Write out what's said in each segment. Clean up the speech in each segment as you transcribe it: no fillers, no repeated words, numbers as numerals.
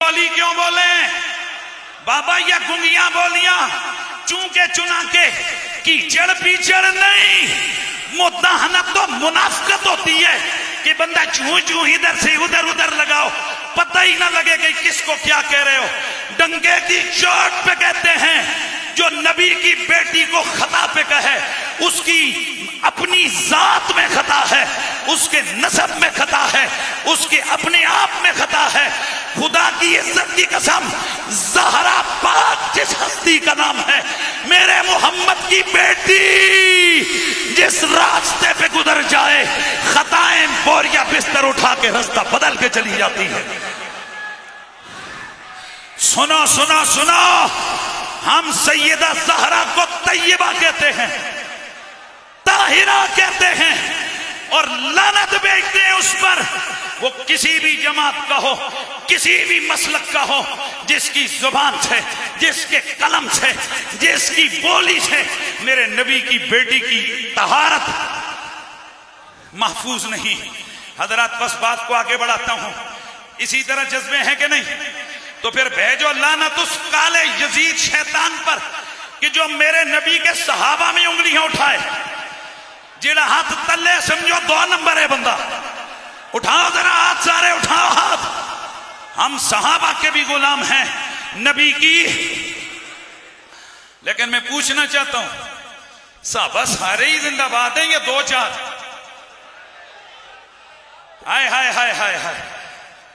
बोली क्यों बोले बाबा, या गुंगियां बोलियां चूंके चुना के कीचड़ पीचड़ नहीं। मुदाहनत तो मुनाफिकत होती है कि बंदा चूं चूं इधर से उधर उधर लगाओ, पता ही ना लगे कि किसको क्या कह रहे हो। डंगे की चोट पे कहते हैं जो नबी की बेटी को खता पे कहे उसकी अपनी जात में खता है, उसके नसब में खता है, उसके अपने आप में खता है। खुदा की इज्जत की कसम, ज़हरा पाक जिस हस्ती का नाम है, मेरे मोहम्मद की बेटी जिस रास्ते पे गुजर जाए खताएं बोरिया बिस्तर उठा के रास्ता बदल के चली जाती है। सुनो सुनो सुनो, हम सैयदा ज़हरा को तैयबा कहते हैं, ताहिरा कहते हैं और लानत बेचते हैं उस पर। वो किसी भी जमात का हो, किसी भी मसलक का हो, जिसकी जुबान से, जिसके कलम से, जिसकी बोली से मेरे नबी की बेटी की तहारत महफूज नहीं। हजरत बस बात को आगे बढ़ाता हूं, इसी तरह जज्बे हैं कि नहीं? तो फिर भेजो लानत उस काले यजीद शैतान पर कि जो मेरे नबी के सहाबा में उंगलियां उठाए। जेड़ा हाथ तले समझो 2 नंबर है बंदा। उठाओ जरा हाथ, सारे उठाओ हाथ। हम सहाबा के भी गुलाम हैं नबी की। लेकिन मैं पूछना चाहता हूं, साहबा सारे ही जिंदाबाद हैं या 2-4? हाय हाय हाय हाय हाय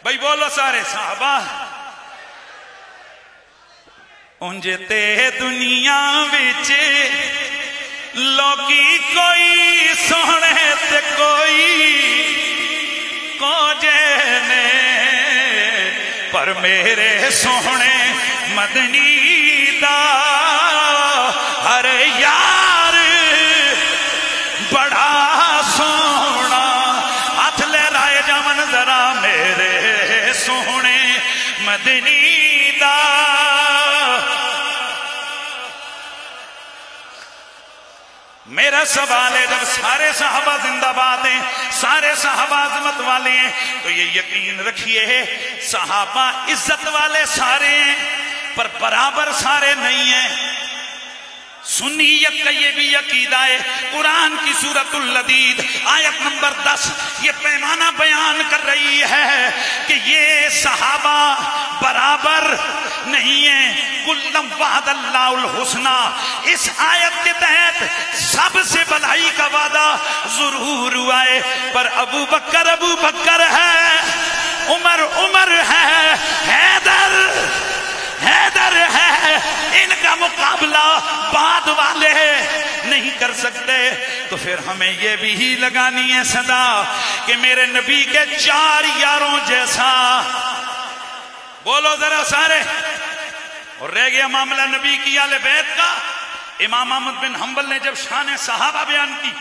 भाई बोलो सारे साहबा। उंजे ते दुनिया विच लोकी कोई सोहने ते कोई कोजे ने, पर मेरे सोहने मदनी दा हर यार बड़ा सोहना। हाथ ले राय जामन जरा मेरे सोहने मदनी दा। मेरा सवाल है, जब सारे सहाबा जिंदाबाद हैं, सारे सहाबा अजमत वाले हैं, तो ये यकीन रखिए सहाबा इज्जत वाले सारे हैं, पर बराबर सारे नहीं हैं। सुन्नियत का ये भी अकीदा है। कुरान की सूरतुल लदीद आयत नंबर 10 ये पैमाना बयान कर रही है कि ये सहाबा बराबर नहीं है। कुल्लम वअदल्लाहुल हुस्ना, इस आयत के तहत सबसे भलाई का वादा जरूर हुआ है, पर अबू बकर है, उमर है, हैदर है, इनका मुकाबला बाद वाले नहीं कर सकते। तो फिर हमें ये भी लगानी है सदा कि मेरे नबी के 4 यारों जैसा। बोलो जरा सारे। और रह गया मामला नबी की आले बैत का। इमाम अहमद बिन हंबल ने जब शान सहाबा बयान की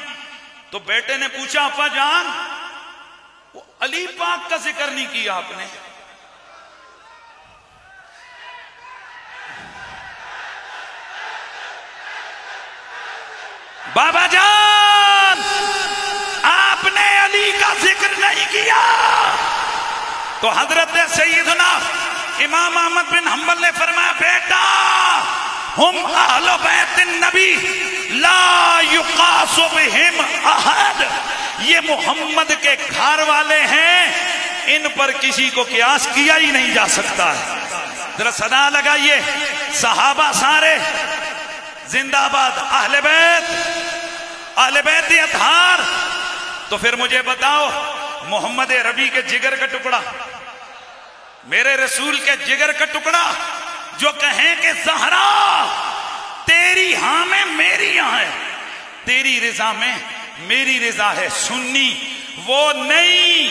तो बेटे ने पूछा, अप्पा जान वो अली पाक का जिक्र नहीं किया आपने? बाबा जान आपने अली का जिक्र नहीं किया। तो हजरत सैयदना इमाम अहमद बिन हंबल ने फरमाया, बेटा हम अहले बैत नबी ला युकासु बिहिम अहद, ये मोहम्मद के घर वाले हैं, इन पर किसी को कियास किया ही नहीं जा सकता है। जरा सदा लगाइए, सहाबा सारे जिंदाबाद, अहले बैत अतहार। तो फिर मुझे बताओ, मोहम्मद रबी के जिगर का टुकड़ा, मेरे रसूल के जिगर का टुकड़ा, जो कहें कि ज़हरा तेरी हां में मेरी हां है, तेरी रिजा में मेरी रिजा है, सुन्नी वो नहीं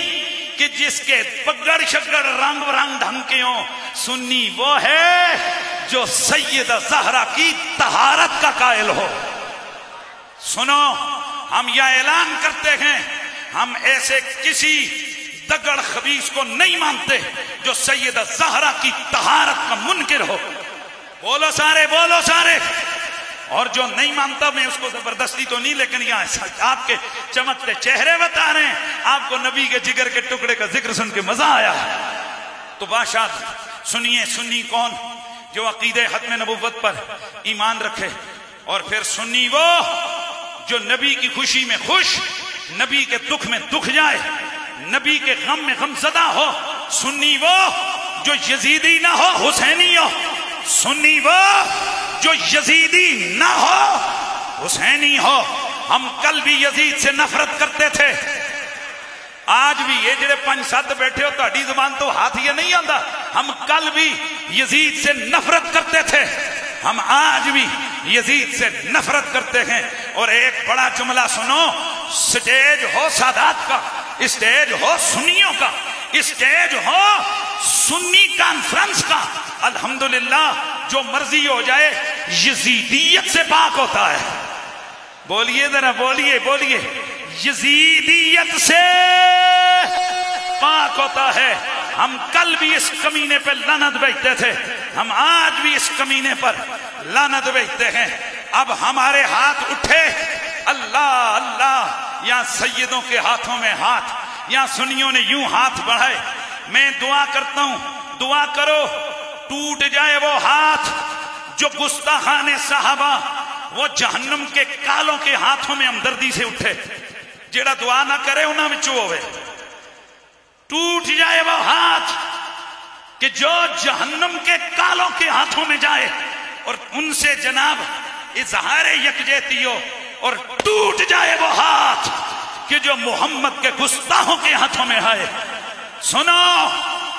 कि जिसके पगड़ शगड़ रंग ढंग हो। सुन्नी वो है जो सैयदा ज़हरा की तहारत का कायल हो। सुनो, हम यह ऐलान करते हैं, हम ऐसे किसी दगड़ खबीस को नहीं मानते जो सैयदा ज़हरा की तहारत का मुनकिर हो। बोलो सारे, बोलो सारे। और जो नहीं मानता, मैं उसको जबरदस्ती तो नहीं, लेकिन यहाँ आपके चमकते चेहरे बता रहे हैं, आपको नबी के जिगर के टुकड़े का जिक्र सुन के मजा आया। तो बादशाह सुनिए, सुन्नी कौन? जो अकीदे खत्म नबुव्वत पर ईमान रखे। और फिर सुन्नी वो जो नबी की खुशी में खुश, नबी के दुख में दुख जाए, नबी के गम में गमज़दा हो। सुन्नी वो जो यजीदी ना हो, हुसैनी हो। सुन्नी वो जो यजीदी ना हो, हुसैनी हो। हम कल भी यजीद से नफरत करते थे, आज भी। ये जेडे 5-7 बैठे हो, ताड़ी जुबान तो हाथ ये नहीं आता। हम कल भी यजीद से नफरत करते थे, हम आज भी यजीद से नफरत करते हैं। और एक बड़ा जुमला सुनो, स्टेज हो सादात का, स्टेज हो सुन्नियों का, स्टेज हो सुन्नी कॉन्फ्रेंस का, अल्हम्दुलिल्लाह जो मर्जी हो जाए यजीदियत से पाक होता है। बोलिए जरा, बोलिए बोलिए, यजीदियत से पाक होता है। हम कल भी इस कमीने पर लानत भेजते थे, हम आज भी इस कमीने पर लानत भेजते हैं। अब हमारे हाथ उठे, अल्लाह अल्लाह, या सैयदों के हाथों में हाथ, या सुन्नियों ने यूं हाथ बढ़ाए। मैं दुआ करता हूं, दुआ करो टूट जाए वो हाथ जो गुस्ताखाने साहबा, वो जहन्नम के कालों के हाथों में हमदर्दी से उठे। जेड़ा दुआ ना करे उन्हां विचों होवे। टूट जाए वो हाथ कि जो जहन्नम के कालों के हाथों में जाए और उनसे जनाब इजहार यकजहती हो। और टूट जाए वो हाथ कि जो मोहम्मद के गुस्ताखों के हाथों में आए। सुनो,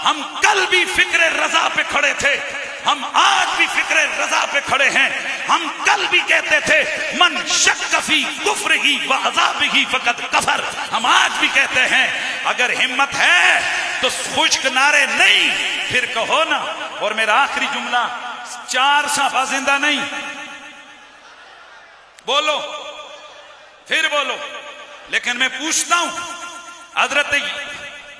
हम कल भी फिक्र रजा पे खड़े थे, हम आज भी फिक्र रजा पे खड़े हैं। हम कल भी कहते थे मन शक्क फी कुफ्रिही व अज़ाबिही फक़द कफर। हम आज भी कहते हैं अगर हिम्मत है तो खुश्क नारे नहीं, फिर कहो ना। और मेरा आखिरी जुमला, 4 साहबा जिंदा नहीं, बोलो फिर बोलो। लेकिन मैं पूछता हूं, हजरत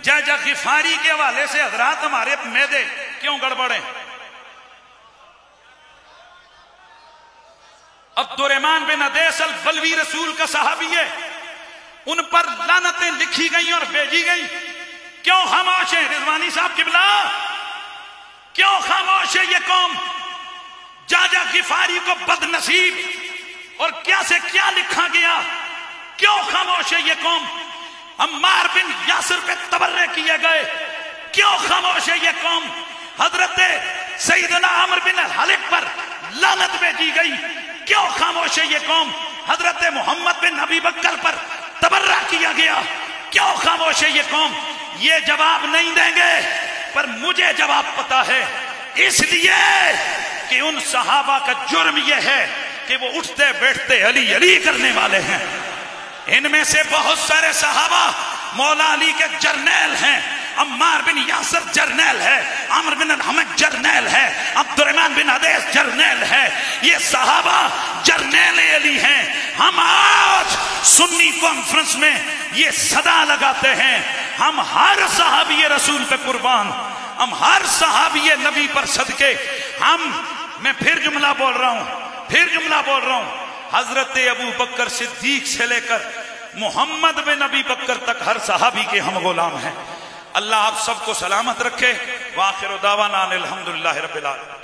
जाजा गिफारी के हवाले से हजरात हमारे मैदे क्यों गड़बड़े? अब्दुर्रहमान बिन अदेस अल बलवी रसूल का सहाबी है, उन पर लानतें लिखी गई और भेजी गई। क्यों खामोश है रिजवानी साहब किबला? क्यों खामोश है ये कौम? जाजा गिफारी को बदनसीब और क्या से क्या लिखा गया, क्यों खामोश है ये कौम? अम्मार बिन यासिर पे तबर्रे किए गए, क्यों खामोश है ये कौम? हजरत सैयदना अमर बिन हलिक पर लानत भेजी गई, क्यों खामोश है ये कौम? हजरत मोहम्मद बिन नबी बकर पर तबर्रा किया गया, क्यों खामोश है ये कौम? ये जवाब नहीं देंगे, पर मुझे जवाब पता है, इसलिए कि उन सहाबा का जुर्म यह है कि वो उठते बैठते अली अली करने वाले हैं। इनमें से बहुत सारे सहाबा मौला अली के जर्नैल हैं। अम्मार बिन यासिर जर्नैल है, अमर बिन हमद जर्नैल है, अब्दुर्रहमान बिन अदेस जर्नैल है। ये सहाबा जर्नैल अली हैं। हम आज सुन्नी कॉन्फ्रेंस में ये सदा लगाते हैं, हम हर सहाबी रसूल पे कुर्बान, हम हर सहाबी नबी पर सदके। मैं फिर जुमला बोल रहा हूं, हजरत अबू बकर सिद्दीक से लेकर मोहम्मद बिन नबी बकर तक हर सहाबी के हम गुलाम हैं। अल्लाह आप सबको सलामत रखे। वाखिर दावाना अनिल हम्दुलिल्लाहि रब्बिल आलमीन।